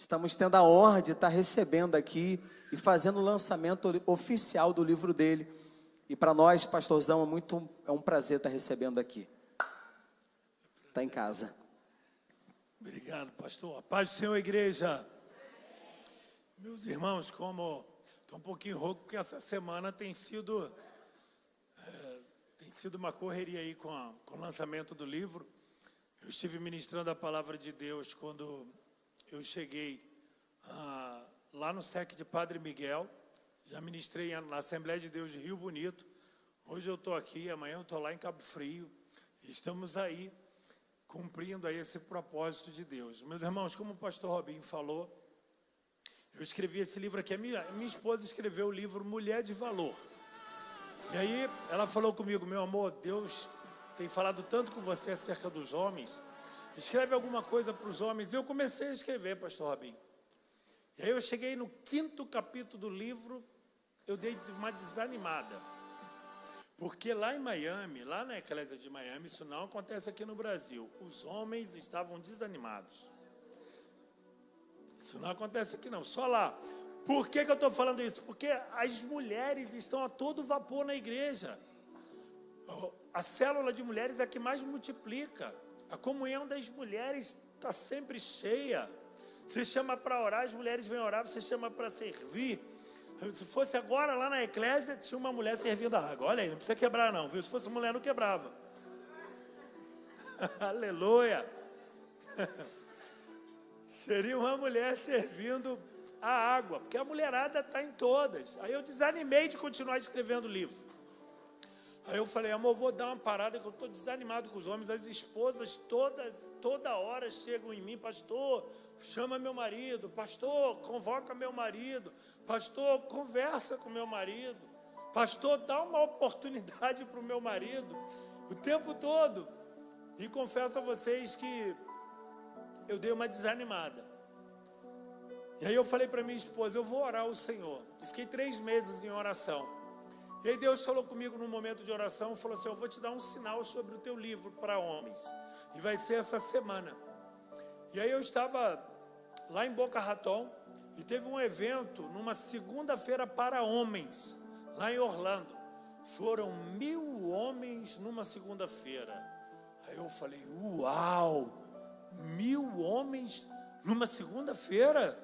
Estamos tendo a honra de estar recebendo aqui e fazendo o lançamento oficial do livro dele. E para nós, pastorzão, é um prazer estar recebendo aqui. Está em casa. Obrigado, pastor. A paz do Senhor, igreja. Meus irmãos, como estou um pouquinho rouco, porque essa semana tem sido uma correria aí com o lançamento do livro. Eu estive ministrando a palavra de Deus quando eu cheguei lá no SEC de Padre Miguel. Já ministrei na Assembleia de Deus de Rio Bonito. Hoje eu estou aqui, amanhã eu estou lá em Cabo Frio. Estamos aí cumprindo aí esse propósito de Deus. Meus irmãos, como o pastor Robinho falou, eu escrevi esse livro aqui. A minha esposa escreveu o livro Mulher de Valor. E aí ela falou comigo: meu amor, Deus tem falado tanto com você acerca dos homens. Escreve alguma coisa para os homens. E eu comecei a escrever, pastor Robinho. E aí eu cheguei no 5º capítulo do livro, eu dei uma desanimada. Porque lá em Miami, lá na Eclésia de Miami, isso não acontece aqui no Brasil. Os homens estavam desanimados. Isso não acontece aqui não, só lá. Por que eu estou falando isso? Porque as mulheres estão a todo vapor na igreja. A célula de mulheres é a que mais multiplica. A comunhão das mulheres está sempre cheia. Você chama para orar, as mulheres vêm orar, você chama para servir. Se fosse agora lá na Eclésia, tinha uma mulher servindo a água. Olha aí, não precisa quebrar não, viu? Se fosse mulher, não quebrava. Aleluia! Seria uma mulher servindo a água, porque a mulherada está em todas. Aí eu desanimei de continuar escrevendo o livro. Aí eu falei: amor, vou dar uma parada, que eu estou desanimado com os homens. As esposas toda hora chegam em mim: pastor, chama meu marido, pastor, convoca meu marido, pastor, conversa com meu marido, pastor, dá uma oportunidade para o meu marido, o tempo todo. E confesso a vocês que eu dei uma desanimada. E aí eu falei para minha esposa: eu vou orar ao Senhor. E fiquei 3 meses em oração. E aí Deus falou comigo num momento de oração, falou assim: eu vou te dar um sinal sobre o teu livro para homens. E vai ser essa semana. E aí eu estava lá em Boca Raton, e teve um evento numa segunda-feira para homens, lá em Orlando. Foram 1000 homens numa segunda-feira. Aí eu falei: uau, 1000 homens numa segunda-feira?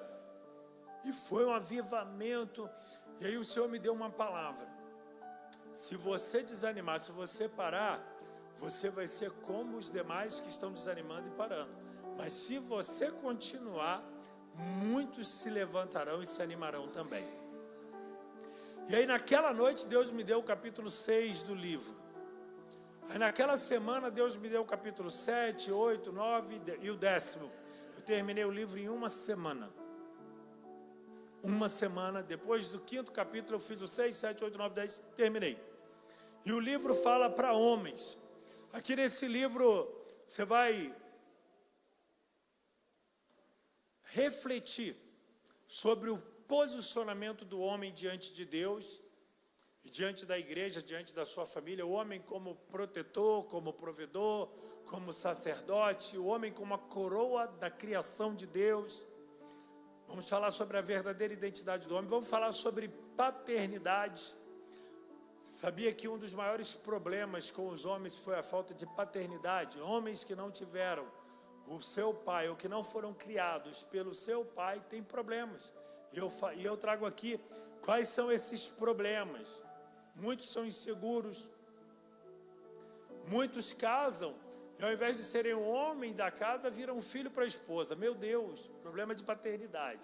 E foi um avivamento. E aí o Senhor me deu uma palavra: se você desanimar, se você parar, você vai ser como os demais que estão desanimando e parando. Mas se você continuar, muitos se levantarão e se animarão também. E aí naquela noite Deus me deu o capítulo 6 do livro. Aí naquela semana Deus me deu o capítulo 7, 8, 9 e o 10º. Eu terminei o livro em uma semana. Uma semana, depois do 5º capítulo, eu fiz o 6, 7, 8, 9, 10, terminei. E o livro fala para homens. Aqui nesse livro, você vai refletir sobre o posicionamento do homem diante de Deus, e diante da igreja, diante da sua família. O homem como protetor, como provedor, como sacerdote, o homem como a coroa da criação de Deus. Vamos falar sobre a verdadeira identidade do homem. Vamos falar sobre paternidade. Sabia que um dos maiores problemas com os homens foi a falta de paternidade? Homens que não tiveram o seu pai, ou que não foram criados pelo seu pai, têm problemas. E eu trago aqui quais são esses problemas. Muitos são inseguros. Muitos casam e, ao invés de serem o homem da casa, viram um filho para a esposa. Meu Deus, problema de paternidade.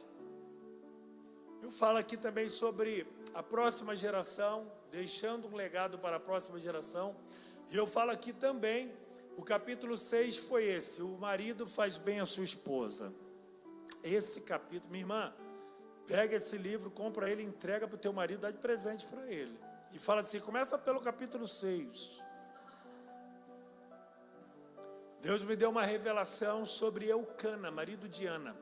Eu falo aqui também sobre a próxima geração, deixando um legado para a próxima geração. E eu falo aqui também, o capítulo 6 foi esse: o marido faz bem a sua esposa. Esse capítulo, minha irmã, pega esse livro, compra ele, entrega para o teu marido, dá de presente para ele. E fala assim: começa pelo capítulo 6. Deus me deu uma revelação sobre Eucana, marido de Ana.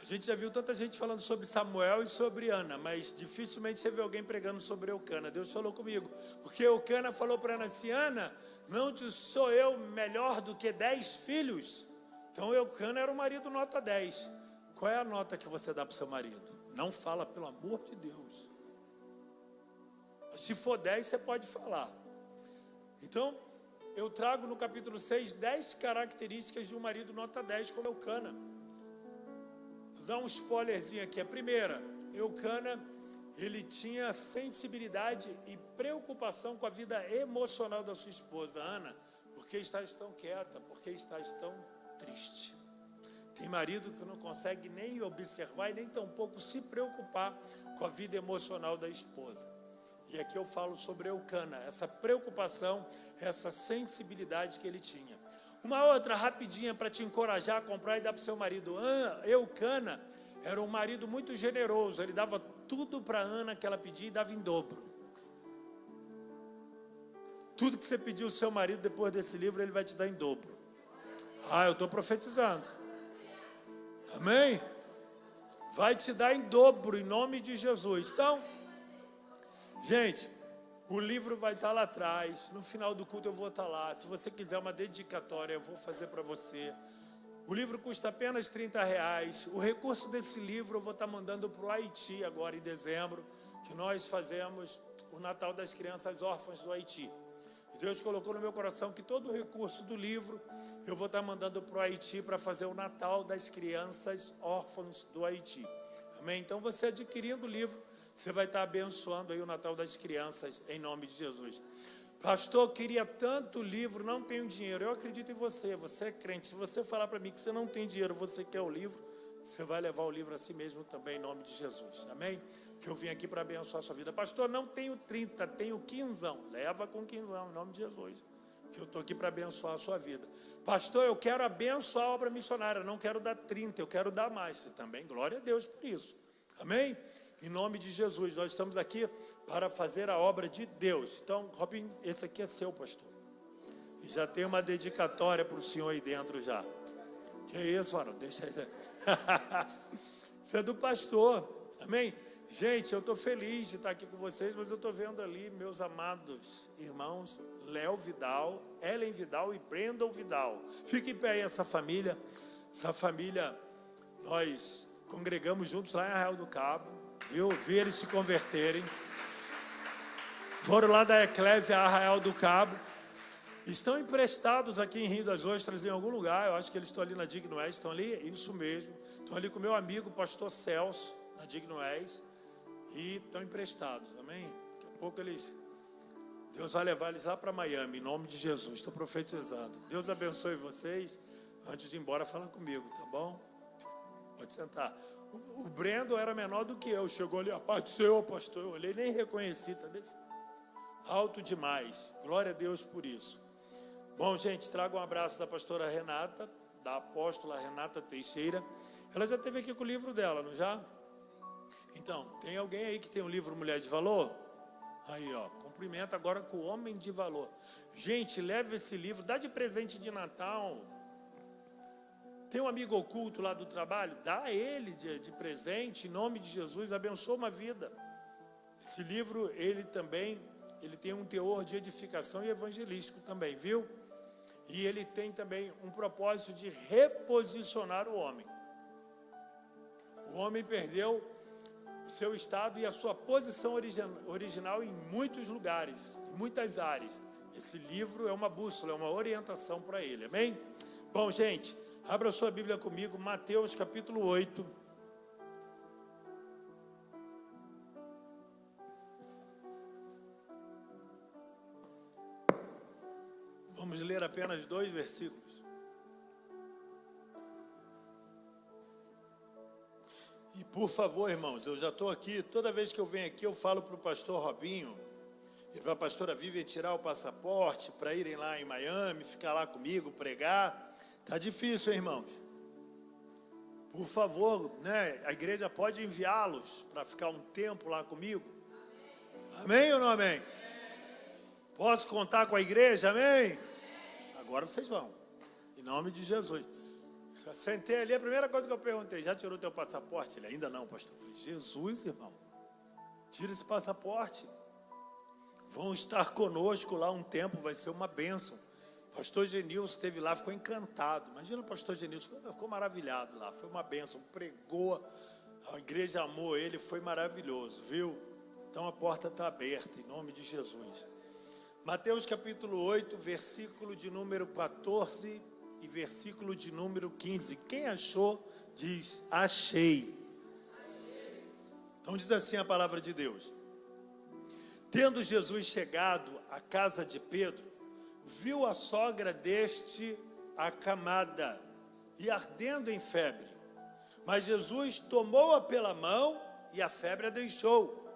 A gente já viu tanta gente falando sobre Samuel e sobre Ana, mas dificilmente você vê alguém pregando sobre Eucana. Deus falou comigo, porque Eucana falou para Ana assim: Ana, não te sou eu melhor do que 10 filhos? Então Eucana era um marido nota 10. Qual é a nota que você dá para o seu marido? Não fala, pelo amor de Deus. Se for 10, você pode falar. Então, eu trago no capítulo 6, 10 características de um marido nota 10, como Eucana. Vou dar um spoilerzinho aqui. A primeira, Eucana, ele tinha sensibilidade e preocupação com a vida emocional da sua esposa. Ana, por que estás tão quieta? Por que estás tão triste? Tem marido que não consegue nem observar e nem tampouco se preocupar com a vida emocional da esposa. E aqui eu falo sobre Eucana, essa preocupação, essa sensibilidade que ele tinha. Uma outra rapidinha para te encorajar a comprar e dar para o seu marido. Eucana era um marido muito generoso, ele dava tudo para Ana que ela pedia e dava em dobro. Tudo que você pediu ao seu marido depois desse livro, ele vai te dar em dobro. Eu estou profetizando. Amém? Vai te dar em dobro, em nome de Jesus. Então, gente, o livro vai estar lá atrás. No final do culto eu vou estar lá. Se você quiser uma dedicatória, eu vou fazer para você. O livro custa apenas R$30. O recurso desse livro eu vou estar mandando para o Haiti agora em dezembro, que nós fazemos o Natal das Crianças Órfãs do Haiti. E Deus colocou no meu coração que todo o recurso do livro eu vou estar mandando para o Haiti para fazer o Natal das Crianças Órfãs do Haiti. Amém? Então você adquirindo o livro, você vai estar abençoando aí o Natal das Crianças em nome de Jesus. Pastor, queria tanto livro, não tenho dinheiro. Eu acredito em você, você é crente. Se você falar para mim que você não tem dinheiro, você quer o livro, você vai levar o livro a si mesmo também em nome de Jesus. Amém? Que eu vim aqui para abençoar a sua vida. Pastor, não tenho 30, tenho 15. Leva com 15 em nome de Jesus. Que eu estou aqui para abençoar a sua vida. Pastor, eu quero abençoar a obra missionária, não quero dar 30, eu quero dar mais. Você também, glória a Deus por isso. Amém? Em nome de Jesus, nós estamos aqui para fazer a obra de Deus. Então, Robin, esse aqui é seu, pastor. E já tem uma dedicatória para o senhor aí dentro já. Que isso, mano? Deixa aí. Isso é do pastor. Amém? Gente, eu estou feliz de estar aqui com vocês, mas eu estou vendo ali meus amados irmãos, Léo Vidal, Ellen Vidal e Brandon Vidal. Fique em pé aí essa família. Essa família, nós congregamos juntos lá em Arraial do Cabo. Vi eles se converterem. Foram lá da Eclésia Arraial do Cabo. Estão emprestados aqui em Rio das Ostras, em algum lugar. Eu acho que eles estão ali na Digno És. Estão ali? Isso mesmo. Estão ali com meu amigo, pastor Celso, na Digno És. E estão emprestados, amém? Daqui a pouco Deus vai levar eles lá para Miami, em nome de Jesus. Estou profetizando. Deus abençoe vocês. Antes de ir embora, fala comigo, tá bom? Pode sentar. O Brendo era menor do que eu. Chegou ali, a paz do Senhor, pastor. Eu olhei, nem reconheci. Tá desse alto demais. Glória a Deus por isso. Bom, gente, trago um abraço da pastora Renata, da apóstola Renata Teixeira. Ela já esteve aqui com o livro dela, não já? Então, tem alguém aí que tem um livro Mulher de Valor? Aí, ó, cumprimenta agora com o Homem de Valor. Gente, leve esse livro, dá de presente de Natal. Tem um amigo oculto lá do trabalho? Dá a ele de presente, em nome de Jesus, abençoa uma vida. Esse livro, ele tem um teor de edificação e evangelístico também, viu? E ele tem também um propósito de reposicionar o homem. O homem perdeu o seu estado e a sua posição original em muitos lugares, em muitas áreas. Esse livro é uma bússola, é uma orientação para ele, amém? Bom, gente, abra sua Bíblia comigo, Mateus capítulo 8. Vamos ler apenas 2 versículos. E por favor, irmãos, eu já estou aqui, toda vez que eu venho aqui eu falo para o pastor Robinho e para a pastora Vivian tirar o passaporte para irem lá em Miami, ficar lá comigo, pregar. Está difícil, hein, irmãos? Por favor, né? A igreja pode enviá-los para ficar um tempo lá comigo? Amém ou não amém? Posso contar com a igreja? Amém? Agora vocês vão, em nome de Jesus. Já sentei ali, a primeira coisa que eu perguntei, já tirou teu passaporte? Ele, ainda não, pastor. Eu falei, Jesus, irmão, tira esse passaporte. Vão estar conosco lá um tempo, vai ser uma bênção. Pastor Genilson esteve lá, ficou encantado. Imagina o pastor Genilson, ficou maravilhado lá. Foi uma bênção, pregou, a igreja amou ele, foi maravilhoso, viu? Então a porta está aberta, em nome de Jesus. Mateus capítulo 8, versículo de número 14 e versículo de número 15. Quem achou, diz, achei. Então diz assim a palavra de Deus. Tendo Jesus chegado à casa de Pedro, viu a sogra deste acamada e ardendo em febre. Mas Jesus tomou-a pela mão e a febre a deixou.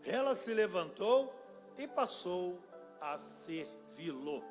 Ela se levantou e passou a servi-lo.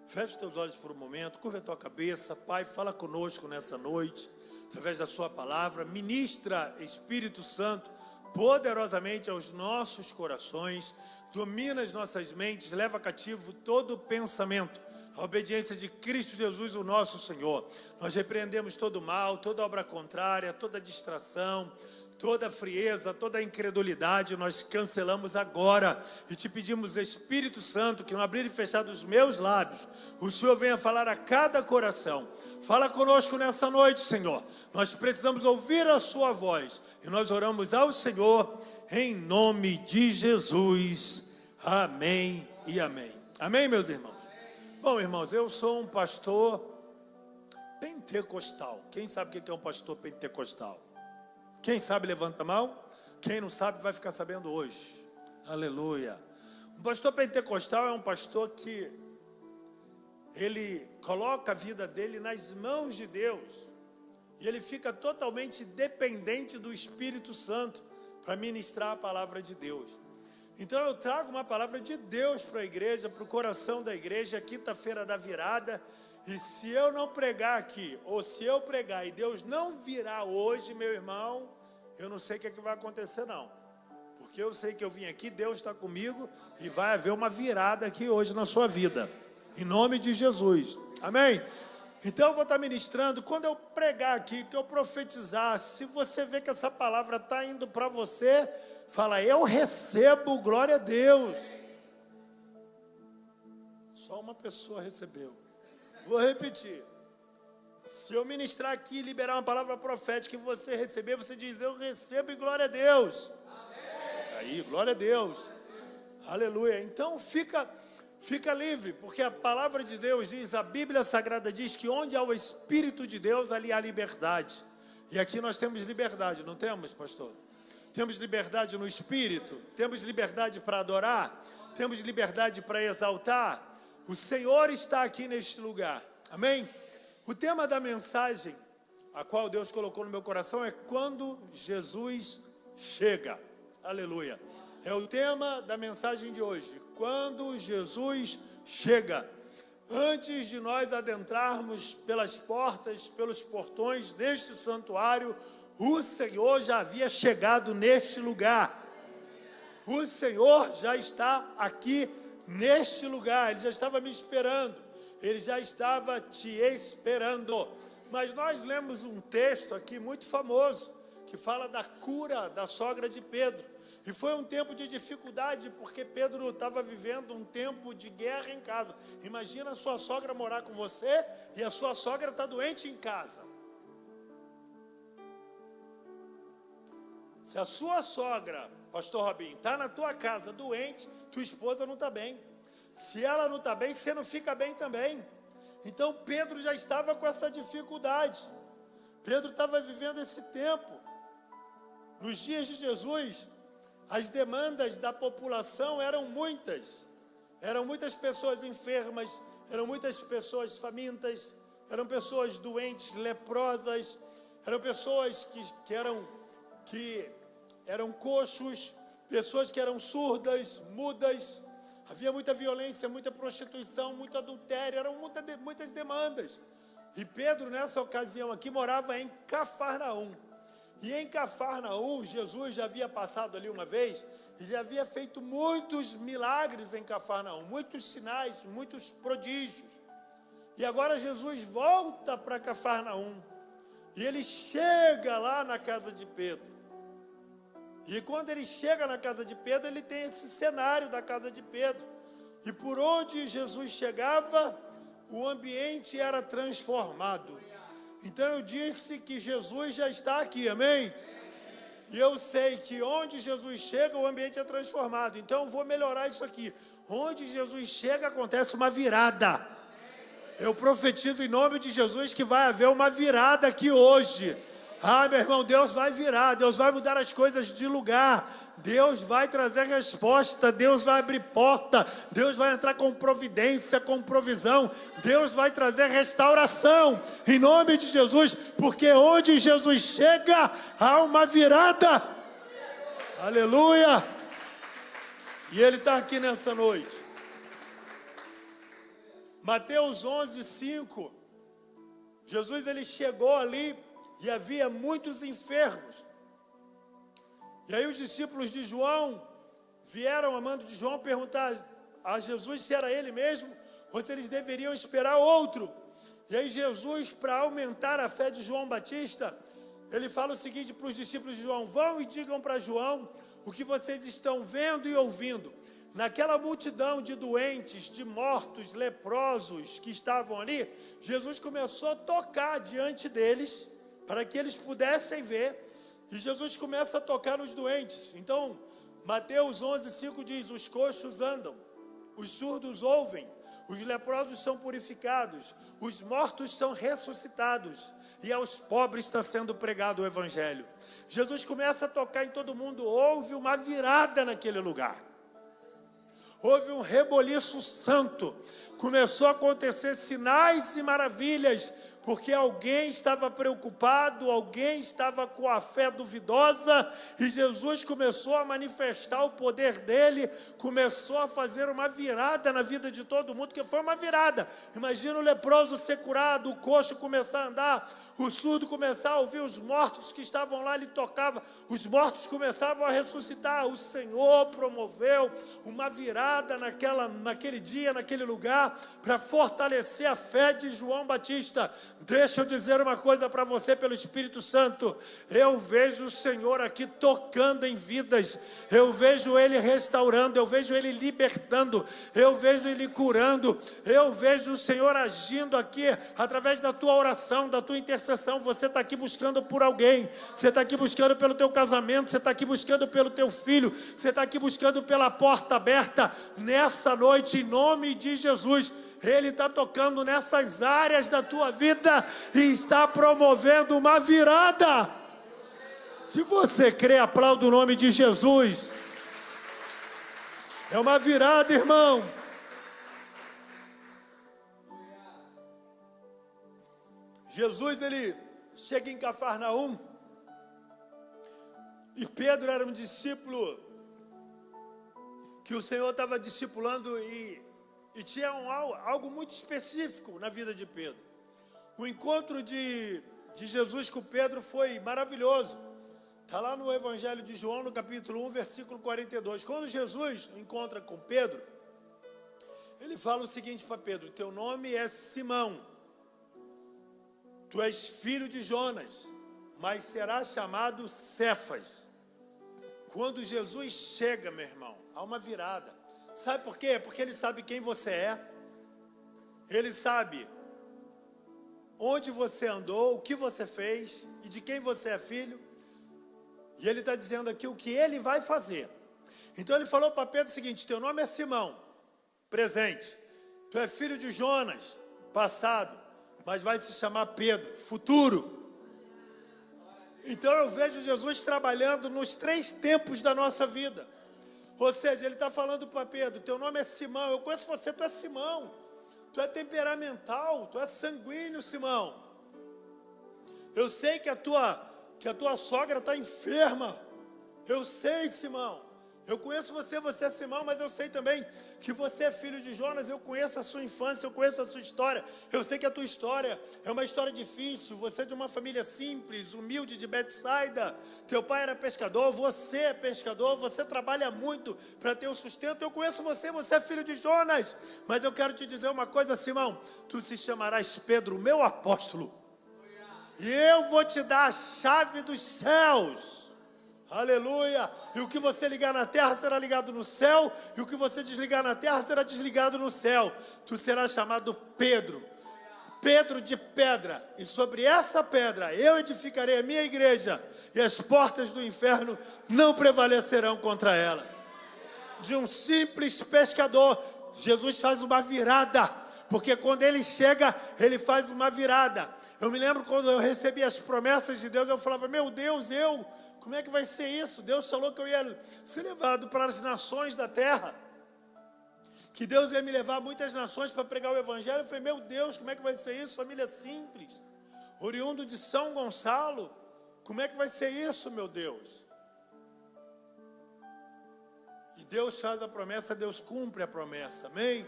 Feche os teus olhos por um momento, curva a tua cabeça. Pai, fala conosco nessa noite, através da sua palavra. Ministra, Espírito Santo, poderosamente aos nossos corações. Domina as nossas mentes, leva cativo todo o pensamento, a obediência de Cristo Jesus, o nosso Senhor. Nós repreendemos todo mal, toda obra contrária, toda distração, toda frieza, toda incredulidade, nós cancelamos agora e te pedimos, Espírito Santo, que no abrir e fechar dos meus lábios, o Senhor venha falar a cada coração. Fala conosco nessa noite, Senhor. Nós precisamos ouvir a sua voz e nós oramos ao Senhor em nome de Jesus. Amém e amém. Amém, meus irmãos? Bom, irmãos, eu sou um pastor pentecostal. Quem sabe o que é um pastor pentecostal? Quem sabe, levanta a mão. Quem não sabe, vai ficar sabendo hoje. Aleluia. Um pastor pentecostal é um pastor que ele coloca a vida dele nas mãos de Deus. E ele fica totalmente dependente do Espírito Santo para ministrar a palavra de Deus. Então eu trago uma palavra de Deus para a igreja, para o coração da igreja, quinta-feira da virada. E se eu não pregar aqui, ou se eu pregar e Deus não virar hoje, meu irmão, eu não sei o que é que vai acontecer não. Porque eu sei que eu vim aqui, Deus está comigo e vai haver uma virada aqui hoje na sua vida. Em nome de Jesus. Amém? Então eu vou estar ministrando, quando eu pregar aqui, que eu profetizar, se você vê que essa palavra está indo para você, fala, eu recebo, glória a Deus. Só uma pessoa recebeu. Vou repetir. Se eu ministrar aqui e liberar uma palavra profética que você receber, você diz, eu recebo e glória a Deus. Amém. Aí, glória a Deus. Aleluia. Então fica livre, porque a palavra de Deus diz, a Bíblia Sagrada diz que onde há o Espírito de Deus, ali há liberdade. E aqui nós temos liberdade, não temos, pastor? Temos liberdade no Espírito, temos liberdade para adorar, temos liberdade para exaltar. O Senhor está aqui neste lugar, amém? O tema da mensagem, a qual Deus colocou no meu coração, é quando Jesus chega, aleluia. É o tema da mensagem de hoje, quando Jesus chega. Antes de nós adentrarmos pelas portas, pelos portões deste santuário, o Senhor já havia chegado neste lugar. O Senhor já está aqui neste lugar. Ele já estava me esperando. Ele já estava te esperando. Mas nós lemos um texto aqui muito famoso, que fala da cura da sogra de Pedro. E foi um tempo de dificuldade, porque Pedro estava vivendo um tempo de guerra em casa. Imagina a sua sogra morar com você e a sua sogra está doente em casa. Se a sua sogra, pastor Robinho, está na tua casa doente, tua esposa não está bem. Se ela não está bem, você não fica bem também. Então Pedro já estava com essa dificuldade. Pedro estava vivendo esse tempo. Nos dias de Jesus, as demandas da população eram muitas. Eram muitas pessoas enfermas, eram muitas pessoas famintas, eram pessoas doentes, leprosas, eram pessoas que eram coxos, pessoas que eram surdas, mudas. Havia muita violência, muita prostituição, muito adultério, eram muitas demandas. E Pedro, nessa ocasião aqui, morava em Cafarnaum. E em Cafarnaum, Jesus já havia passado ali uma vez e já havia feito muitos milagres em Cafarnaum, muitos sinais, muitos prodígios. E agora Jesus volta para Cafarnaum e ele chega lá na casa de Pedro. E quando ele chega na casa de Pedro, ele tem esse cenário da casa de Pedro. E por onde Jesus chegava, o ambiente era transformado. Então eu disse que Jesus já está aqui, amém? E eu sei que onde Jesus chega, o ambiente é transformado. Então eu vou melhorar isso aqui. Onde Jesus chega, acontece uma virada. Eu profetizo em nome de Jesus que vai haver uma virada aqui hoje. Ah, meu irmão, Deus vai virar, Deus vai mudar as coisas de lugar, Deus vai trazer resposta, Deus vai abrir porta, Deus vai entrar com providência, com provisão, Deus vai trazer restauração, em nome de Jesus, porque onde Jesus chega, há uma virada. Aleluia! E Ele está aqui nessa noite. Mateus 11:5, Jesus ele chegou ali e havia muitos enfermos. E aí os discípulos de João vieram, a mando de João, perguntar a Jesus se era ele mesmo ou se eles deveriam esperar outro. E aí Jesus, para aumentar a fé de João Batista, ele fala o seguinte para os discípulos de João: vão e digam para João o que vocês estão vendo e ouvindo. Naquela multidão de doentes, de mortos, leprosos que estavam ali, Jesus começou a tocar diante deles, para que eles pudessem ver, e Jesus começa a tocar nos doentes. Então, Mateus 11:5 diz: os coxos andam, os surdos ouvem, os leprosos são purificados, os mortos são ressuscitados, e aos pobres está sendo pregado o Evangelho. Jesus começa a tocar em todo mundo, houve uma virada naquele lugar. Houve um reboliço santo, começou a acontecer sinais e maravilhas, porque alguém estava preocupado, alguém estava com a fé duvidosa, e Jesus começou a manifestar o poder dele, começou a fazer uma virada na vida de todo mundo, que foi uma virada. Imagina o leproso ser curado, o coxo começar a andar, o surdo começar a ouvir, os mortos que estavam lá, ele tocava, os mortos começavam a ressuscitar. O Senhor promoveu uma virada naquele dia, naquele lugar, para fortalecer a fé de João Batista. Deixa eu dizer uma coisa para você pelo Espírito Santo. Eu vejo o Senhor aqui tocando em vidas. Eu vejo Ele restaurando. Eu vejo Ele libertando. Eu vejo Ele curando. Eu vejo o Senhor agindo aqui através da tua oração, da tua intercessão. Você está aqui buscando por alguém. Você está aqui buscando pelo teu casamento. Você está aqui buscando pelo teu filho. Você está aqui buscando pela porta aberta. Nessa noite, em nome de Jesus, Ele está tocando nessas áreas da tua vida e está promovendo uma virada. Se você crê, aplauda o nome de Jesus. É uma virada, irmão. Jesus, ele chega em Cafarnaum, e Pedro era um discípulo que o Senhor estava discipulando, e tinha algo muito específico na vida de Pedro. O encontro de Jesus com Pedro foi maravilhoso. Está lá no Evangelho de João, no capítulo 1, versículo 42. Quando Jesus encontra com Pedro, ele fala o seguinte para Pedro: teu nome é Simão, tu és filho de Jonas, mas serás chamado Cefas. Quando Jesus chega, meu irmão, há uma virada. Sabe por quê? Porque Ele sabe quem você é. Ele sabe onde você andou, o que você fez e de quem você é filho. E Ele está dizendo aqui o que Ele vai fazer. Então Ele falou para Pedro o seguinte: teu nome é Simão, presente. Tu é filho de Jonas, passado, mas vai se chamar Pedro, futuro. Então eu vejo Jesus trabalhando nos 3 tempos da nossa vida. Ou seja, Ele está falando para Pedro: teu nome é Simão, eu conheço você, tu é Simão. Tu é temperamental, tu é sanguíneo, Simão. Eu sei que a tua sogra está enferma. Eu sei, Simão. Eu conheço você, você é Simão, mas eu sei também que você é filho de Jonas. Eu conheço a sua infância, eu conheço a sua história. Eu sei que a tua história é uma história difícil. Você é de uma família simples, humilde, de Betsaida. Teu pai era pescador, você é pescador. Você trabalha muito para ter o sustento. Eu conheço você, você é filho de Jonas. Mas eu quero te dizer uma coisa, Simão. Tu se chamarás Pedro, meu apóstolo. E eu vou te dar a chave dos céus. Aleluia! E o que você ligar na terra será ligado no céu, e o que você desligar na terra será desligado no céu. Tu serás chamado Pedro, Pedro de pedra, e sobre essa pedra eu edificarei a minha igreja, e as portas do inferno não prevalecerão contra ela. De um simples pescador, Jesus faz uma virada, porque quando ele chega, ele faz uma virada. Eu me lembro quando eu recebi as promessas de Deus, eu falava, meu Deus, como é que vai ser isso? Deus falou que eu ia ser levado para as nações da terra, que Deus ia me levar a muitas nações para pregar o evangelho. Eu falei, meu Deus, como é que vai ser isso? Família simples, oriundo de São Gonçalo, como é que vai ser isso, meu Deus? E Deus faz a promessa, Deus cumpre a promessa, amém?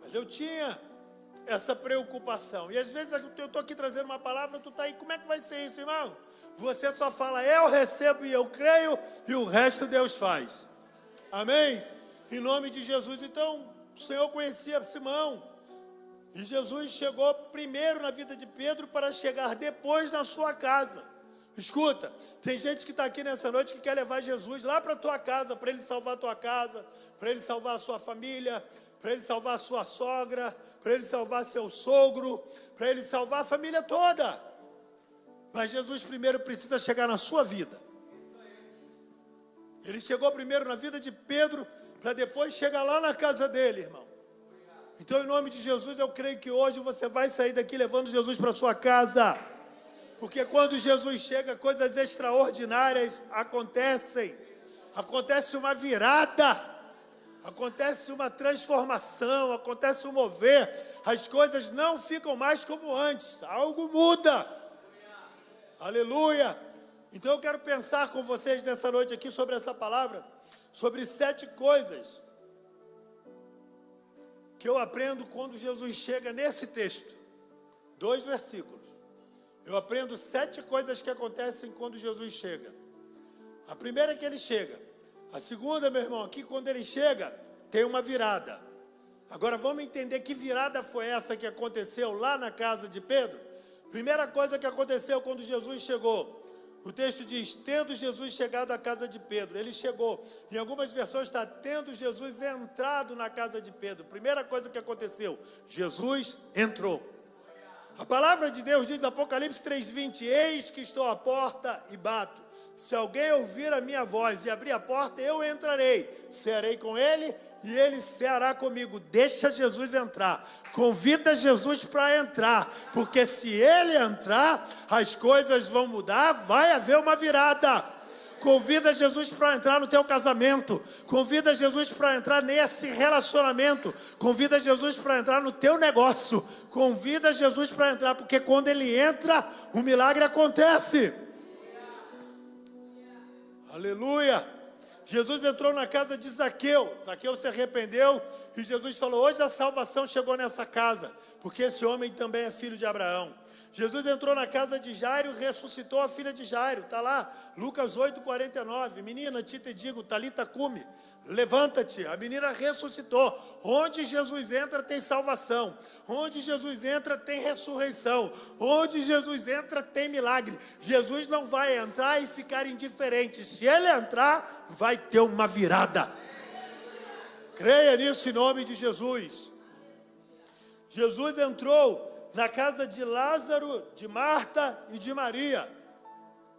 Mas eu tinha essa preocupação, e às vezes eu estou aqui trazendo uma palavra, tu está aí, como é que vai ser isso, irmão? Você só fala, eu recebo e eu creio, e o resto Deus faz, amém? Em nome de Jesus. Então, o Senhor conhecia Simão, e Jesus chegou primeiro na vida de Pedro para chegar depois na sua casa. Escuta, tem gente que está aqui nessa noite que quer levar Jesus lá para a tua casa, para ele salvar a tua casa, para ele salvar a sua família, para ele salvar a sua sogra, para ele salvar seu sogro, para ele salvar a família toda. Mas Jesus primeiro precisa chegar na sua vida. Ele chegou primeiro na vida de Pedro, para depois chegar lá na casa dele, irmão. Então, em nome de Jesus, eu creio que hoje você vai sair daqui levando Jesus para a sua casa. Porque quando Jesus chega, coisas extraordinárias acontecem. Acontece uma virada, acontece uma transformação, acontece um mover. As coisas não ficam mais como antes, algo muda. Aleluia! Então eu quero pensar com vocês nessa noite aqui sobre essa palavra, sobre 7 coisas que eu aprendo quando Jesus chega nesse texto. 2 versículos. Eu aprendo 7 coisas que acontecem quando Jesus chega. A primeira é que ele chega. A segunda, meu irmão, aqui quando ele chega, tem uma virada. Agora vamos entender que virada foi essa que aconteceu lá na casa de Pedro. Primeira coisa que aconteceu quando Jesus chegou. O texto diz, tendo Jesus chegado à casa de Pedro. Ele chegou. Em algumas versões está, tendo Jesus entrado na casa de Pedro. Primeira coisa que aconteceu, Jesus entrou. A palavra de Deus diz, Apocalipse 3:20, eis que estou à porta e bato. Se alguém ouvir a minha voz e abrir a porta, eu entrarei. Cearei com ele e ele ceará comigo. Deixa Jesus entrar. Convida Jesus para entrar. Porque se ele entrar, as coisas vão mudar, vai haver uma virada. Convida Jesus para entrar no teu casamento. Convida Jesus para entrar nesse relacionamento. Convida Jesus para entrar no teu negócio. Convida Jesus para entrar, porque quando ele entra, o milagre acontece. Aleluia! Jesus entrou na casa de Zaqueu. Zaqueu se arrependeu e Jesus falou, hoje a salvação chegou nessa casa, porque esse homem também é filho de Abraão. Jesus entrou na casa de Jairo e ressuscitou a filha de Jairo. Está lá, Lucas 8:49. Menina, te digo, Talita cumi, levanta-te. A menina ressuscitou. Onde Jesus entra tem salvação. Onde Jesus entra tem ressurreição. Onde Jesus entra tem milagre. Jesus não vai entrar e ficar indiferente. Se ele entrar, vai ter uma virada. Creia nisso em nome de Jesus. Jesus entrou na casa de Lázaro, de Marta e de Maria.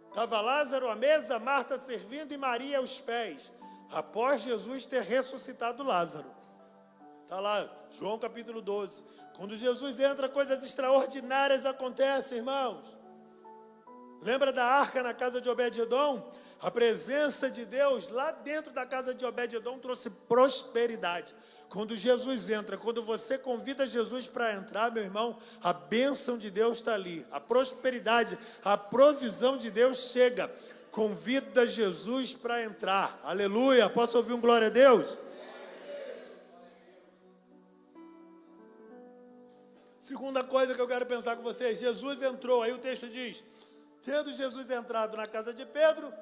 Estava Lázaro à mesa, Marta servindo e Maria aos pés, após Jesus ter ressuscitado Lázaro. Está lá, João capítulo 12. Quando Jesus entra, coisas extraordinárias acontecem, irmãos. Lembra da arca na casa de Obed-edom? A presença de Deus lá dentro da casa de Obed-edom trouxe prosperidade. Quando Jesus entra, quando você convida Jesus para entrar, meu irmão, a bênção de Deus está ali. A prosperidade, a provisão de Deus chega. Convida Jesus para entrar. Aleluia. Posso ouvir um glória a Deus? Segunda coisa que eu quero pensar com vocês. Jesus entrou. Aí o texto diz, tendo Jesus entrado na casa de Pedro,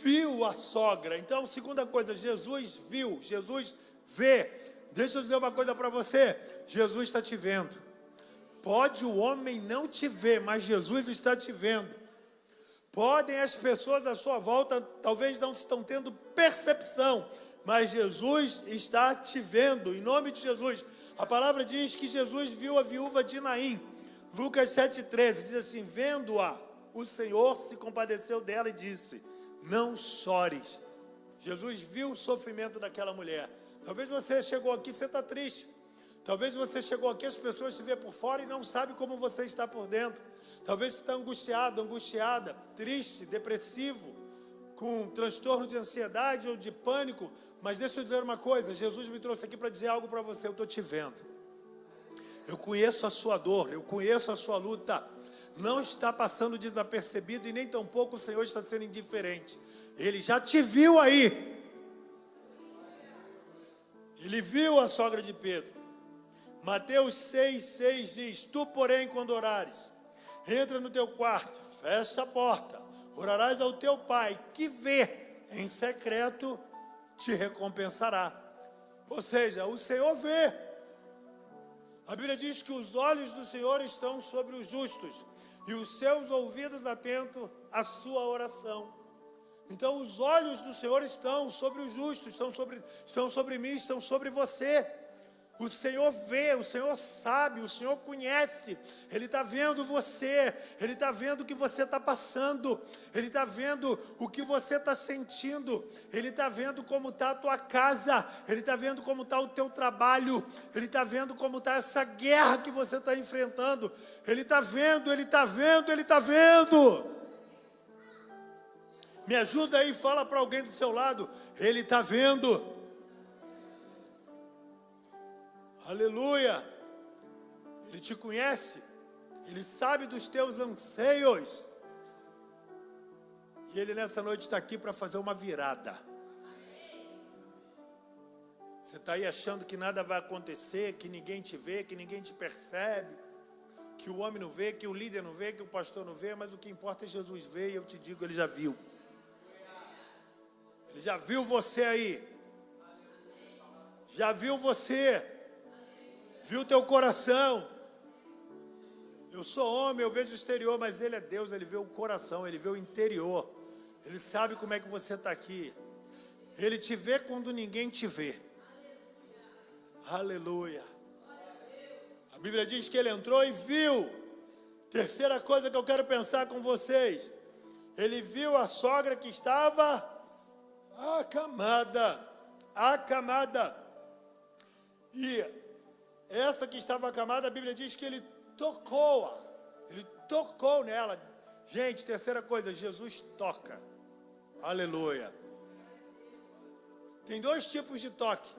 viu a sogra. Então, segunda coisa, Jesus viu, Jesus vê. Deixa eu dizer uma coisa para você, Jesus está te vendo. Pode o homem não te ver, mas Jesus está te vendo. Podem as pessoas à sua volta, talvez não estão tendo percepção, mas Jesus está te vendo, em nome de Jesus. A palavra diz que Jesus viu a viúva de Naim. Lucas 7,13 diz assim: vendo-a, o Senhor se compadeceu dela e disse: não chores. Jesus viu o sofrimento daquela mulher. Talvez você chegou aqui, você está triste. Talvez você chegou aqui, as pessoas te veem por fora e não sabem como você está por dentro. Talvez você está angustiado, angustiada, triste, depressivo, com transtorno de ansiedade ou de pânico. Mas deixa eu dizer uma coisa, Jesus me trouxe aqui para dizer algo para você. Eu estou te vendo. Eu conheço a sua dor, eu conheço a sua luta. Não está passando desapercebido e nem tampouco o Senhor está sendo indiferente. Ele já te viu aí. Ele viu a sogra de Pedro. Mateus 6,6 diz: tu, porém, quando orares, entra no teu quarto, fecha a porta, orarás ao teu pai, que vê em secreto, te recompensará. Ou seja, o Senhor vê. A Bíblia diz que os olhos do Senhor estão sobre os justos e os seus ouvidos atentos à sua oração. Então os olhos do Senhor estão sobre os justos, estão sobre mim, estão sobre você. O Senhor vê, o Senhor sabe, o Senhor conhece. Ele está vendo você, Ele está vendo o que você está passando, Ele está vendo o que você está sentindo, Ele está vendo como está a tua casa, Ele está vendo como está o teu trabalho, Ele está vendo como está essa guerra que você está enfrentando. Ele está vendo, Ele está vendo, Ele está vendo. Me ajuda aí, fala para alguém do seu lado: Ele está vendo. Aleluia. Ele te conhece. Ele sabe dos teus anseios. E Ele nessa noite está aqui para fazer uma virada. Você está aí achando que nada vai acontecer, que ninguém te vê, que ninguém te percebe, que o homem não vê, que o líder não vê, que o pastor não vê, mas o que importa é Jesus ver, e eu te digo, Ele já viu. Ele já viu você aí. Já viu você. Viu teu coração. Eu sou homem, eu vejo o exterior, mas Ele é Deus, Ele vê o coração, Ele vê o interior. Ele sabe como é que você está aqui. Ele te vê quando ninguém te vê. Aleluia. A Bíblia diz que Ele entrou e viu. Terceira coisa que eu quero pensar com vocês. Ele viu a sogra que estava acamada. E essa que estava acamada, a Bíblia diz que Ele tocou-a. Ele tocou nela. Gente, terceira coisa, Jesus toca. Aleluia. Tem dois tipos de toque.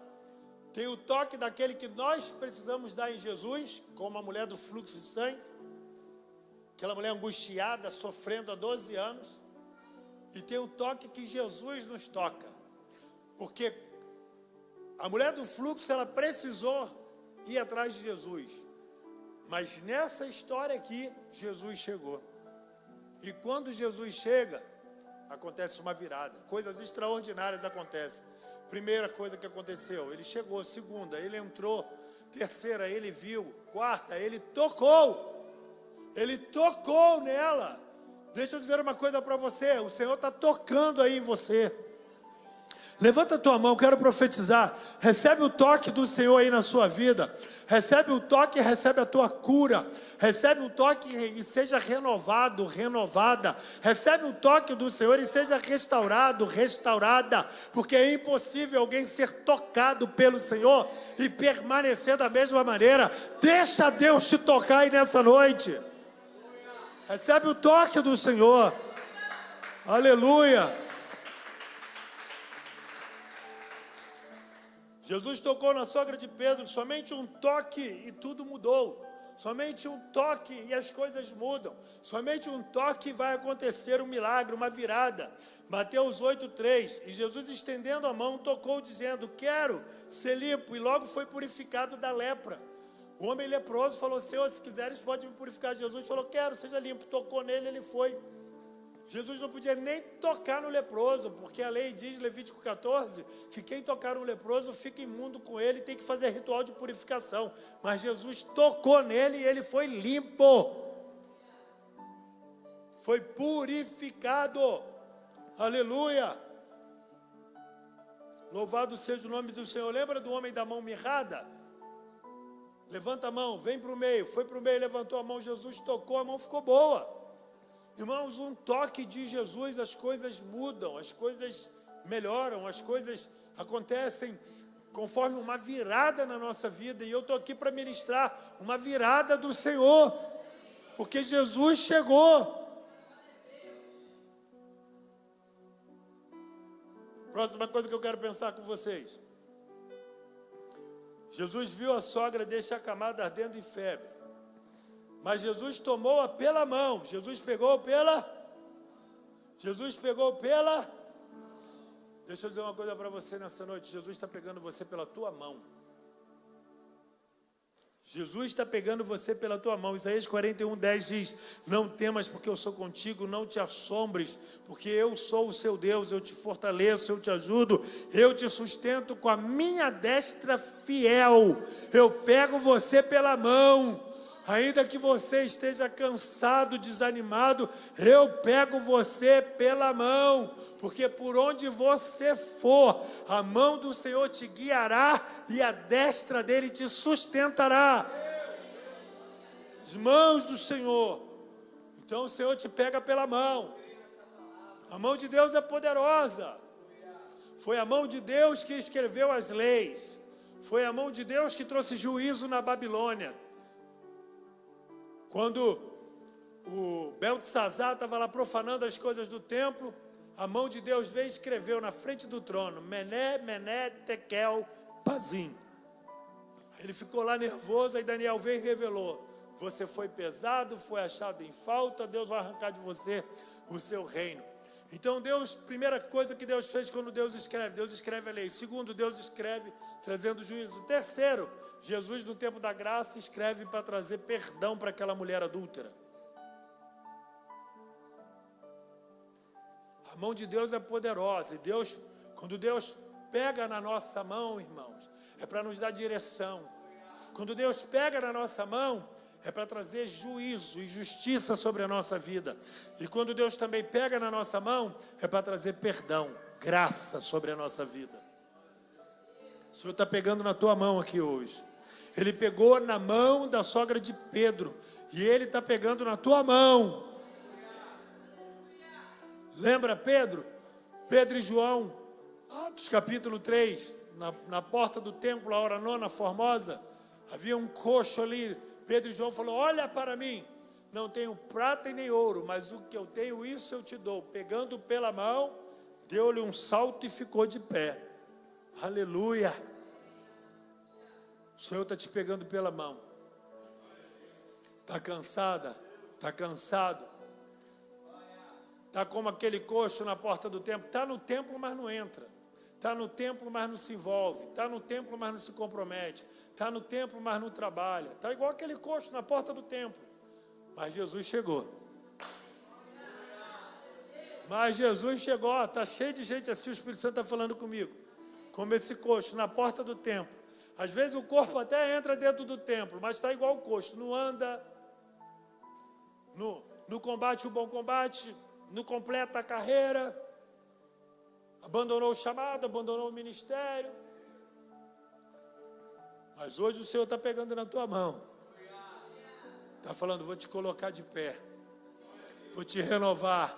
Tem o toque daquele que nós precisamos dar em Jesus, como a mulher do fluxo de sangue. Aquela mulher angustiada, sofrendo há 12 anos. E tem o toque que Jesus nos toca. Porque a mulher do fluxo, ela precisou ir atrás de Jesus. Mas nessa história aqui, Jesus chegou. E quando Jesus chega, acontece uma virada. Coisas extraordinárias acontecem. Primeira coisa que aconteceu, Ele chegou. Segunda, Ele entrou. Terceira, Ele viu. Quarta, Ele tocou. Ele tocou nela. Deixa eu dizer uma coisa para você. O Senhor está tocando aí em você. Levanta a tua mão, quero profetizar. Recebe o toque do Senhor aí na sua vida. Recebe o toque e recebe a tua cura. Recebe o toque e seja renovado, renovada. Recebe o toque do Senhor e seja restaurado, restaurada. Porque é impossível alguém ser tocado pelo Senhor e permanecer da mesma maneira. Deixa Deus te tocar aí nessa noite. Recebe o toque do Senhor. Aleluia. Jesus tocou na sogra de Pedro, somente um toque e tudo mudou. Somente um toque e as coisas mudam. Somente um toque vai acontecer um milagre, uma virada. Mateus 8,3. E Jesus, estendendo a mão, tocou, dizendo: quero ser limpo. E logo foi purificado da lepra. O homem leproso falou: Senhor, se quiseres, pode me purificar. Jesus falou: quero, seja limpo. Tocou nele, ele foi. Jesus não podia nem tocar no leproso, porque a lei diz, Levítico 14, que quem tocar no leproso fica imundo com ele e tem que fazer ritual de purificação. Mas Jesus tocou nele e ele foi limpo. foi purificado. Aleluia. Louvado seja o nome do Senhor. Lembra do homem da mão mirrada? Levanta a mão, vem para o meio. Foi para o meio, levantou a mão, Jesus tocou, a mão ficou boa. Irmãos, um toque de Jesus, as coisas mudam, as coisas melhoram, as coisas acontecem conforme uma virada na nossa vida. E eu estou aqui para ministrar uma virada do Senhor, porque Jesus chegou. Próxima coisa que eu quero pensar com vocês. Jesus viu a sogra deste acamado ardendo em febre. Mas Jesus tomou-a pela mão. Jesus pegou pela. Deixa eu dizer uma coisa para você nessa noite. Jesus está pegando você pela tua mão. Jesus está pegando você pela tua mão. Isaías 41:10 diz: não temas, porque eu sou contigo, não te assombres, porque eu sou o seu Deus, eu te fortaleço, eu te ajudo, eu te sustento com a minha destra fiel. Eu pego você pela mão. Ainda que você esteja cansado, desanimado, eu pego você pela mão, porque por onde você for, a mão do Senhor te guiará e a destra dele te sustentará. As mãos do Senhor. Então o Senhor te pega pela mão. A mão de Deus é poderosa. Foi a mão de Deus que escreveu as leis. Foi a mão de Deus que trouxe juízo na Babilônia. Quando o Beltesazar estava lá profanando as coisas do templo, a mão de Deus veio e escreveu na frente do trono: Mené, Mené, Tekel, Pazim. Ele ficou lá nervoso, aí Daniel veio e revelou: você foi pesado, foi achado em falta, Deus vai arrancar de você o seu reino. Então Deus, primeira coisa que Deus fez quando Deus escreve a lei. Segundo, Deus escreve trazendo juízo. Terceiro, Jesus no tempo da graça escreve para trazer perdão para aquela mulher adúltera. A mão de Deus é poderosa, e Deus, quando Deus pega na nossa mão, irmãos, é para nos dar direção. Quando Deus pega na nossa mão, é para trazer juízo e justiça sobre a nossa vida. E quando Deus também pega na nossa mão, é para trazer perdão, graça sobre a nossa vida. O Senhor está pegando na tua mão aqui hoje. Ele pegou na mão da sogra de Pedro, e Ele está pegando na tua mão. Lembra Pedro? Pedro e João, Atos capítulo 3, na porta do templo, a hora nona, formosa, havia um coxo ali. Pedro e João falou: olha para mim, não tenho prata e nem ouro, mas o que eu tenho, isso eu te dou. Pegando pela mão, deu-lhe um salto e ficou de pé. Aleluia! O Senhor está te pegando pela mão. Está cansada? Está cansado? Está como aquele coxo na porta do templo. Está no templo, mas não entra. Está no templo, mas não se envolve. Está no templo, mas não se compromete. Está no templo, mas não trabalha. Está igual aquele coxo na porta do templo. Mas Jesus chegou. Está cheio de gente assim, o Espírito Santo está falando comigo. Como esse coxo na porta do templo. Às vezes o corpo até entra dentro do templo, mas está igual o coxo. Não anda, no combate o bom combate, não completa a carreira. Abandonou o chamado, abandonou o ministério. Mas hoje o Senhor está pegando na tua mão. Está falando: vou te colocar de pé. Vou te renovar.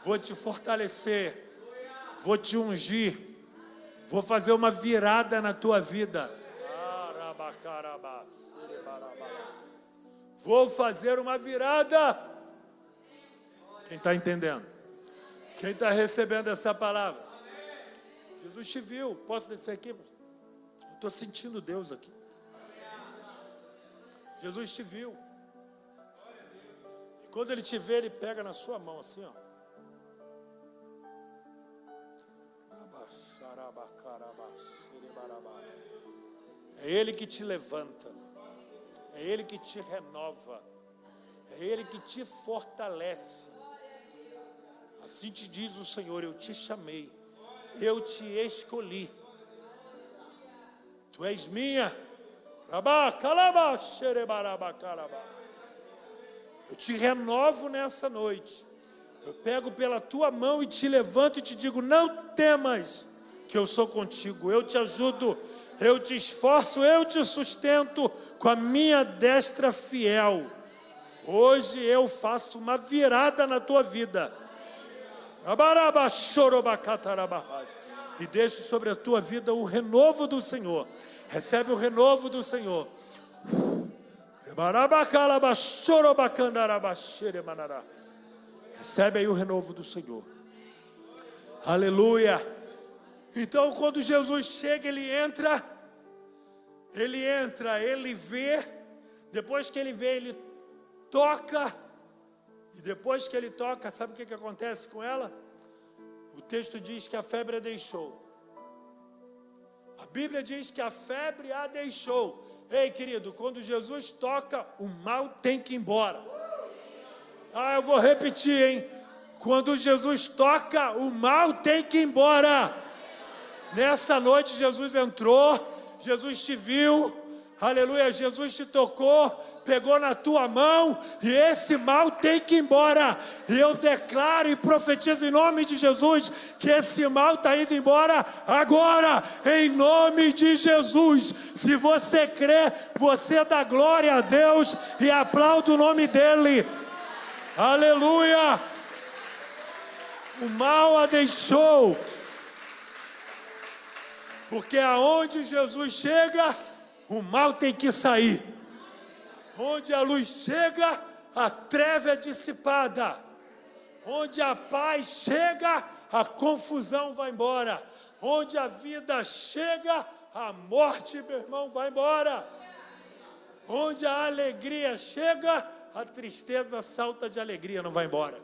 Vou te fortalecer. Vou te ungir. Vou fazer uma virada na tua vida. Vou fazer uma virada. Quem está entendendo? Quem está recebendo essa palavra? Jesus te viu. Posso descer aqui? Estou sentindo Deus aqui. Jesus te viu. E quando Ele te vê, Ele pega na sua mão assim, ó. É Ele que te levanta. É Ele que te renova. É Ele que te fortalece. Assim te diz o Senhor: eu te chamei, eu te escolhi. Tu és minha. Eu te renovo nessa noite. Eu pego pela tua mão e te levanto e te digo: não temas, que eu sou contigo. Eu te ajudo, eu te esforço, eu te sustento com a minha destra fiel. Hoje eu faço uma virada na tua vida. E deixo sobre a tua vida o renovo do Senhor. Recebe o renovo do Senhor. Recebe aí o renovo do Senhor. Aleluia. Então, quando Jesus chega, ele entra, ele vê. Depois que ele vê, ele toca. E depois que ele toca, sabe o que acontece com ela? O texto diz que a febre a deixou. A Bíblia diz que a febre a deixou. Ei, querido, quando Jesus toca, o mal tem que ir embora. Eu vou repetir, hein? Quando Jesus toca, o mal tem que ir embora. Nessa noite, Jesus entrou, Jesus te viu, aleluia, Jesus te tocou, pegou na tua mão, e esse mal tem que ir embora. E eu declaro e profetizo em nome de Jesus, que esse mal está indo embora agora, em nome de Jesus. Se você crê, você dá glória a Deus e aplaude o nome dEle. Aleluia! O mal a deixou. Porque aonde Jesus chega, o mal tem que sair. Onde a luz chega, a treva é dissipada. Onde a paz chega, a confusão vai embora. Onde a vida chega, a morte, meu irmão, vai embora. Onde a alegria chega, a tristeza salta de alegria, não vai embora.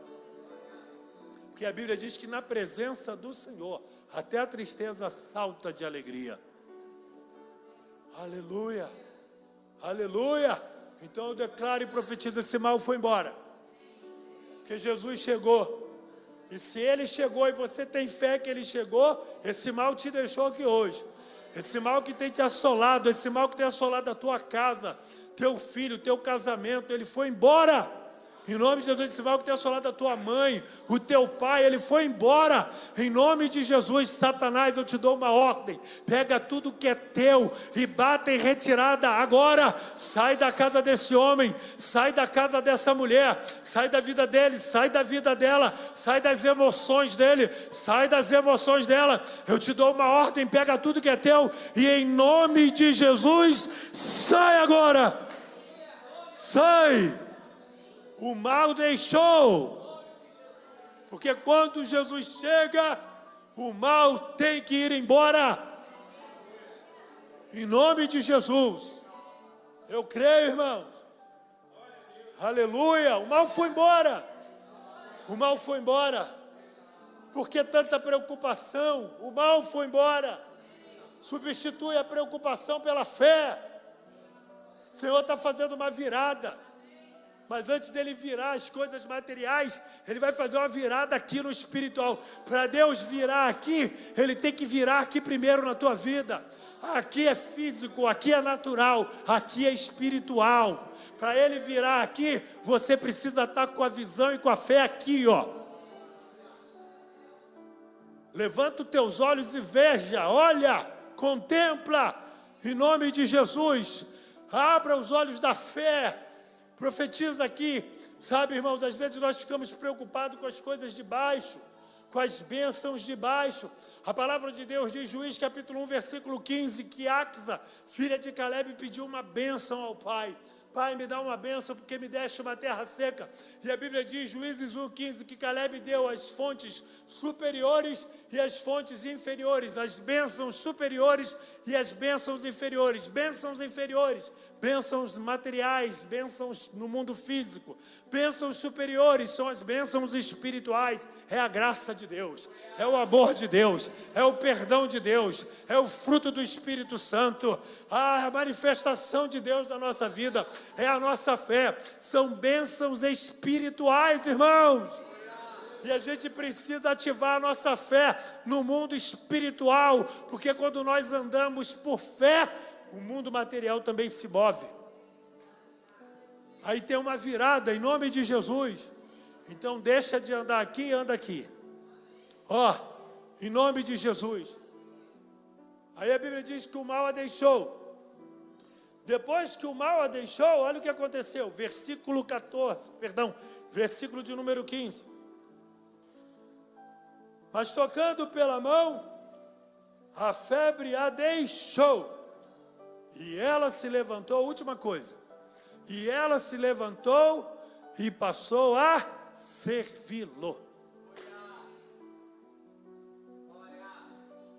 Porque a Bíblia diz que na presença do Senhor, até a tristeza salta de alegria. Aleluia, aleluia. Então eu declaro e profetizo: esse mal foi embora. Porque Jesus chegou. E se Ele chegou e você tem fé que Ele chegou, esse mal te deixou aqui hoje. Esse mal que tem te assolado, esse mal que tem assolado a tua casa, teu filho, teu casamento, ele foi embora. Em nome de Jesus, esse mal que tem assolado a tua mãe, o teu pai, ele foi embora. Em nome de Jesus, Satanás, eu te dou uma ordem. Pega tudo que é teu e bata em retirada agora. Sai da casa desse homem, sai da casa dessa mulher, sai da vida dele, sai da vida dela, sai das emoções dele, sai das emoções dela. Eu te dou uma ordem, pega tudo que é teu e em nome de Jesus, sai agora. Sai. O mal deixou. Porque quando Jesus chega, o mal tem que ir embora. Em nome de Jesus. Eu creio, irmãos. Aleluia. O mal foi embora. O mal foi embora. Por que tanta preocupação? O mal foi embora. Substitui a preocupação pela fé. O Senhor está fazendo uma virada. Mas antes dele virar as coisas materiais, ele vai fazer uma virada aqui no espiritual. Para Deus virar aqui, ele tem que virar aqui primeiro na tua vida. Aqui é físico, aqui é natural, aqui é espiritual. Para ele virar aqui, você precisa estar com a visão e com a fé aqui, ó. Levanta os teus olhos e veja, olha, contempla, em nome de Jesus. Abra os olhos da fé. Profetiza aqui, sabe, irmãos, às vezes nós ficamos preocupados com as coisas de baixo, com as bênçãos de baixo. A palavra de Deus diz, Juízes capítulo 1, versículo 15, que Axa, filha de Caleb, pediu uma bênção ao pai. Pai, me dá uma bênção porque me deste uma terra seca. E a Bíblia diz, Juízes 1,15, que Caleb deu as fontes superiores e as fontes inferiores, as bênçãos superiores e as bênçãos inferiores. Bênçãos inferiores, bênçãos materiais, bênçãos no mundo físico. Bênçãos superiores são as bênçãos espirituais. É a graça de Deus, é o amor de Deus, é o perdão de Deus, é o fruto do Espírito Santo, a manifestação de Deus na nossa vida, é a nossa fé. São bênçãos espirituais, irmãos. E a gente precisa ativar a nossa fé no mundo espiritual, porque quando nós andamos por fé, o mundo material também se move. Aí tem uma virada em nome de Jesus. Então deixa de andar aqui e anda aqui. Ó, em nome de Jesus. Aí a Bíblia diz que o mal a deixou. Depois que o mal a deixou, olha o que aconteceu. Versículo de número 15. Mas tocando pela mão, a febre a deixou. E ela se levantou, última coisa. E ela se levantou e passou a servi-lo.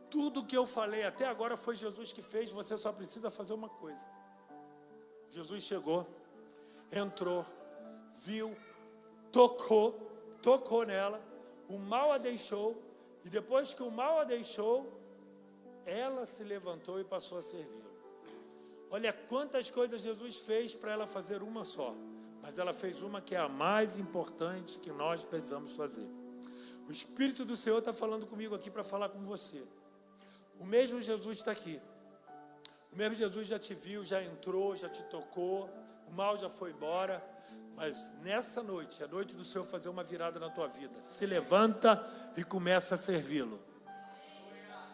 Tudo que eu falei até agora foi Jesus que fez, você só precisa fazer uma coisa. Jesus chegou, entrou, viu, tocou nela, o mal a deixou, e depois que o mal a deixou, ela se levantou e passou a servi-lo. Olha quantas coisas Jesus fez para ela fazer uma só, mas ela fez uma que é a mais importante que nós precisamos fazer. O Espírito do Senhor está falando comigo aqui para falar com você. O mesmo Jesus está aqui. O mesmo Jesus já te viu, já entrou, já te tocou, o mal já foi embora, mas nessa noite, é a noite do Senhor fazer uma virada na tua vida. Se levanta e começa a servi-lo.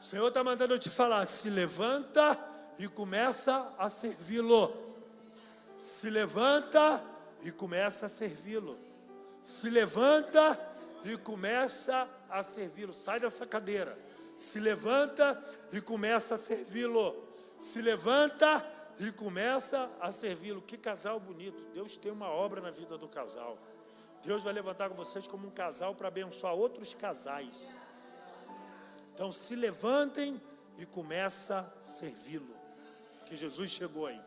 O Senhor está mandando eu te falar, se levanta e começa a servi-lo. Se levanta e começa a servi-lo. Se levanta e começa a servi-lo. Sai dessa cadeira. Se levanta e começa a servi-lo. Se levanta e começa a servi-lo. Que casal bonito. Deus tem uma obra na vida do casal. Deus vai levantar com vocês como um casal para abençoar outros casais. Então se levantem e começa a servi-lo. Que Jesus chegou aí.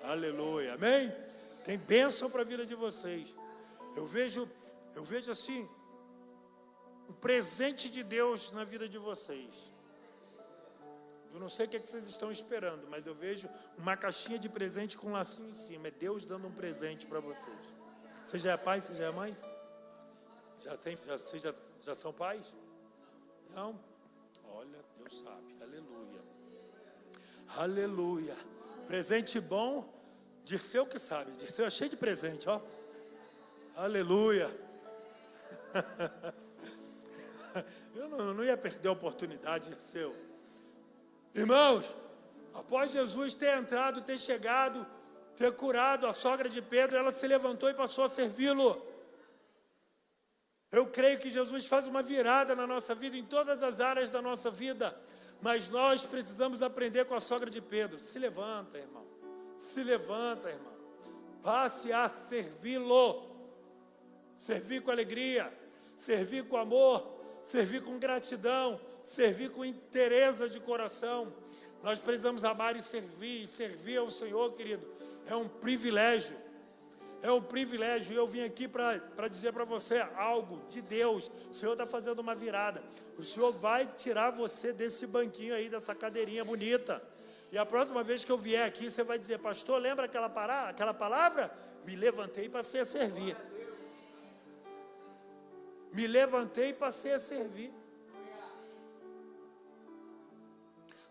Aleluia. Amém? Tem bênção para a vida de vocês. Eu vejo assim, um presente de Deus na vida de vocês. Eu não sei o que vocês estão esperando, mas eu vejo uma caixinha de presente com um lacinho em cima. É Deus dando um presente para vocês. Você já é pai, você já é mãe? Vocês já são pais? Não? Olha, Deus sabe. Aleluia. Aleluia. Presente bom, Dirceu que sabe. Dirceu é cheio de presente, ó. Aleluia. Eu não ia perder a oportunidade, Dirceu. Irmãos, após Jesus ter entrado, ter chegado, ter curado a sogra de Pedro, ela se levantou e passou a servi-lo. Eu creio que Jesus faz uma virada na nossa vida, em todas as áreas da nossa vida, mas nós precisamos aprender com a sogra de Pedro. Se levanta, irmão. Se levanta, irmão. Passe a servi-lo. Servir com alegria, servir com amor, servir com gratidão, servir com inteireza de coração. Nós precisamos amar e servir ao Senhor, querido. É um privilégio. É um privilégio. E eu vim aqui para dizer para você algo de Deus. O Senhor está fazendo uma virada. O Senhor vai tirar você desse banquinho aí, dessa cadeirinha bonita. E a próxima vez que eu vier aqui, você vai dizer, pastor, lembra aquela palavra? Me levantei e passei a servir. Me levantei e passei a servir.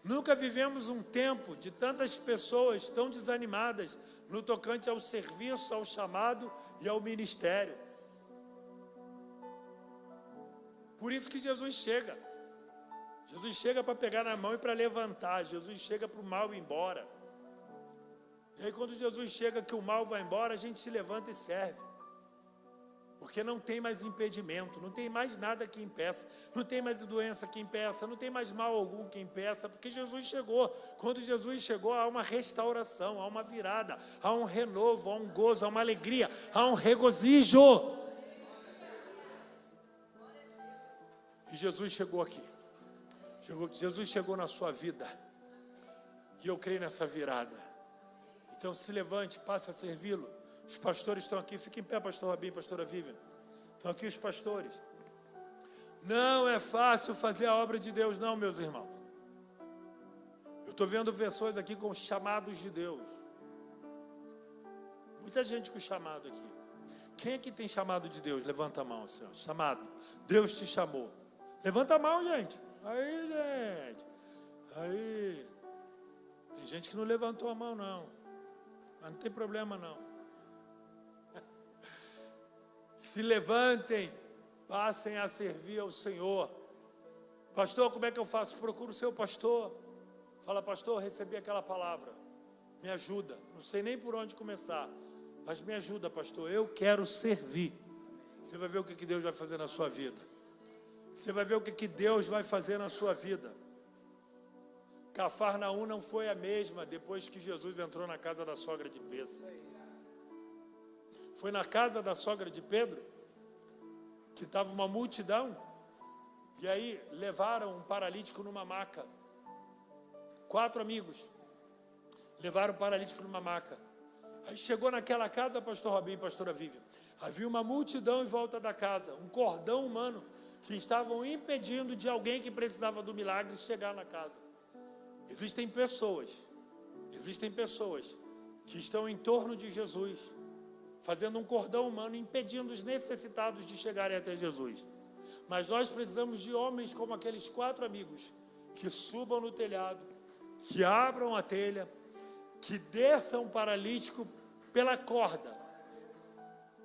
Nunca vivemos um tempo de tantas pessoas tão desanimadas no tocante ao serviço, ao chamado e ao ministério. Por isso que Jesus chega. Jesus chega para pegar na mão e para levantar. Jesus chega para o mal ir embora. E aí quando Jesus chega que o mal vai embora, a gente se levanta e serve. Porque não tem mais impedimento, não tem mais nada que impeça, não tem mais doença que impeça, não tem mais mal algum que impeça, porque Jesus chegou. Quando Jesus chegou, há uma restauração, há uma virada, há um renovo, há um gozo, há uma alegria, há um regozijo. E Jesus chegou aqui. Jesus chegou na sua vida. E eu creio nessa virada. Então se levante, passe a servi-lo. Os pastores estão aqui, fiquem em pé, pastor Rabinho, pastora Vivian. Estão aqui os pastores. Não é fácil fazer a obra de Deus, não, meus irmãos. Eu estou vendo pessoas aqui com os chamados de Deus. Muita gente com chamado aqui. Quem aqui tem chamado de Deus? Levanta a mão, Senhor. Chamado. Deus te chamou. Levanta a mão, gente. Aí, gente. Aí. Tem gente que não levantou a mão, não. Mas não tem problema, não. Se levantem, passem a servir ao Senhor. Pastor, como é que eu faço? Procuro o seu pastor. Fala, pastor, recebi aquela palavra. Me ajuda. Não sei nem por onde começar, mas me ajuda, pastor. Eu quero servir. Você vai ver o que Deus vai fazer na sua vida. Você vai ver o que Deus vai fazer na sua vida. Cafarnaum não foi a mesma depois que Jesus entrou na casa da sogra de Pedro. Foi na casa da sogra de Pedro que estava uma multidão. E aí levaram um paralítico numa maca. 4 amigos levaram o paralítico numa maca. Aí chegou naquela casa, pastor Robinho e pastora Vivian, havia uma multidão em volta da casa, um cordão humano, que estavam impedindo de alguém que precisava do milagre chegar na casa. Existem pessoas que estão em torno de Jesus, fazendo um cordão humano, impedindo os necessitados de chegarem até Jesus. Mas nós precisamos de homens como aqueles 4 amigos, que subam no telhado, que abram a telha, que desçam o paralítico pela corda,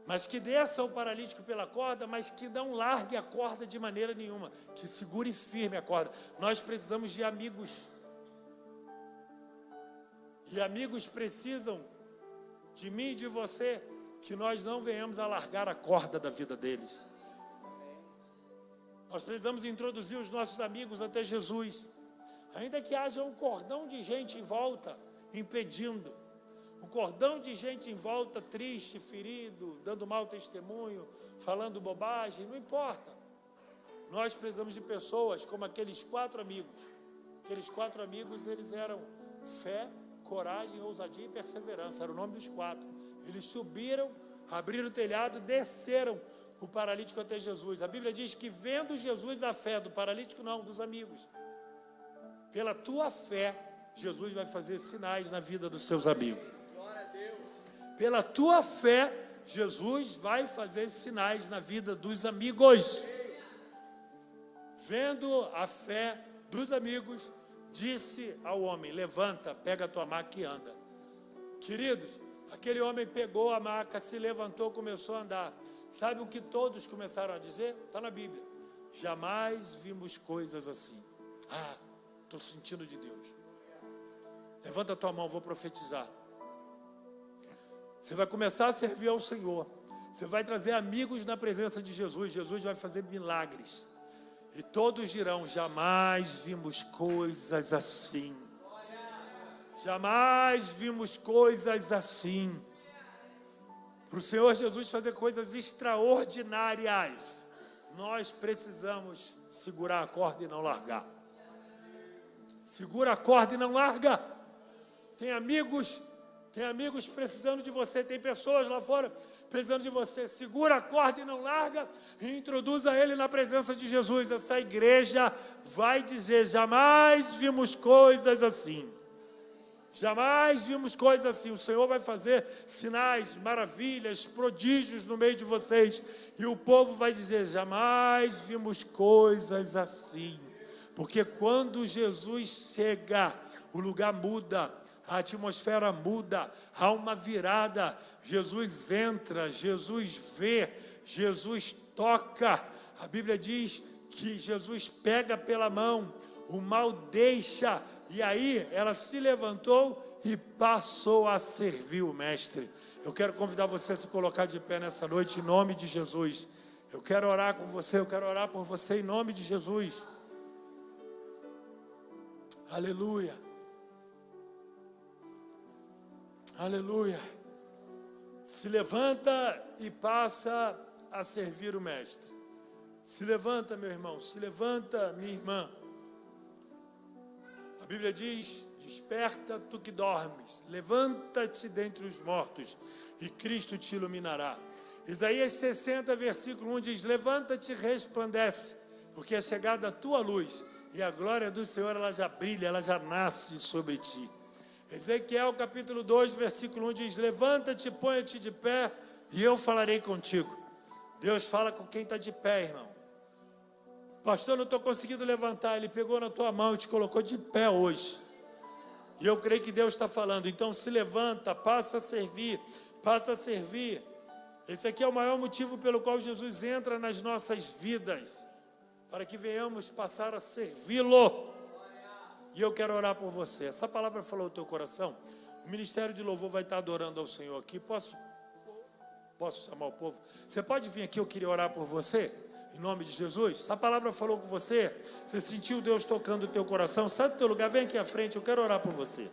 mas que não largue a corda de maneira nenhuma, que segure firme a corda. Nós precisamos de amigos, e amigos precisam de mim e de você, que nós não venhamos a largar a corda da vida deles. Nós precisamos introduzir os nossos amigos até Jesus, ainda que haja um cordão de gente em volta, impedindo, um cordão de gente em volta, triste, ferido, dando mau testemunho, falando bobagem, não importa. Nós precisamos de pessoas como aqueles 4 amigos. Aqueles 4 amigos, eles eram fé, coragem, ousadia e perseverança, era o nome dos 4. Eles subiram, abriram o telhado, desceram o paralítico até Jesus. A Bíblia diz que vendo Jesus a fé do paralítico, não, dos amigos. Pela tua fé, Jesus vai fazer sinais na vida dos seus amigos. Pela tua fé, Jesus vai fazer sinais na vida dos amigos. Vendo a fé dos amigos, disse ao homem: levanta, pega a tua maca e anda. Queridos, aquele homem pegou a maca, se levantou, começou a andar. Sabe o que todos começaram a dizer? Está na Bíblia. Jamais vimos coisas assim. Estou sentindo de Deus. Levanta a tua mão, vou profetizar. Você vai começar a servir ao Senhor. Você vai trazer amigos na presença de Jesus. Jesus vai fazer milagres. E todos dirão: jamais vimos coisas assim. Jamais vimos coisas assim. Para o Senhor Jesus fazer coisas extraordinárias, nós precisamos segurar a corda e não largar. Segura a corda e não larga. Tem amigos precisando de você. Tem pessoas lá fora precisando de você. Segura a corda e não larga. E introduza ele na presença de Jesus. Essa igreja vai dizer: jamais vimos coisas assim. Jamais vimos coisas assim. O Senhor vai fazer sinais, maravilhas, prodígios no meio de vocês. E o povo vai dizer: jamais vimos coisas assim. Porque quando Jesus chega, o lugar muda, a atmosfera muda, há uma virada. Jesus entra, Jesus vê, Jesus toca. A Bíblia diz que Jesus pega pela mão, o mal deixa. E aí ela se levantou e passou a servir o Mestre. Eu quero convidar você a se colocar de pé nessa noite em nome de Jesus. Eu quero orar com você, eu quero orar por você em nome de Jesus. Aleluia. Aleluia. Se levanta e passa a servir o Mestre. Se levanta, meu irmão, se levanta, minha irmã. A Bíblia diz: desperta tu que dormes, levanta-te dentre os mortos e Cristo te iluminará. Isaías 60, versículo 1 diz: levanta-te e resplandece, porque é chegada a tua luz e a glória do Senhor, ela já brilha, ela já nasce sobre ti. Ezequiel capítulo 2, versículo 1 diz: levanta-te, põe-te de pé e eu falarei contigo. Deus fala com quem está de pé, irmão. Pastor, não estou conseguindo levantar. Ele pegou na tua mão e te colocou de pé hoje. E eu creio que Deus está falando. Então se levanta, passa a servir, passa a servir. Esse aqui é o maior motivo pelo qual Jesus entra nas nossas vidas, para que venhamos passar a servi-lo. E eu quero orar por você. Essa palavra falou no teu coração. O Ministério de Louvor vai estar adorando ao Senhor aqui. Posso chamar o povo? Você pode vir aqui, eu queria orar por você, em nome de Jesus. Essa palavra falou com você. Você sentiu Deus tocando o teu coração? Sai do teu lugar, vem aqui à frente, eu quero orar por você.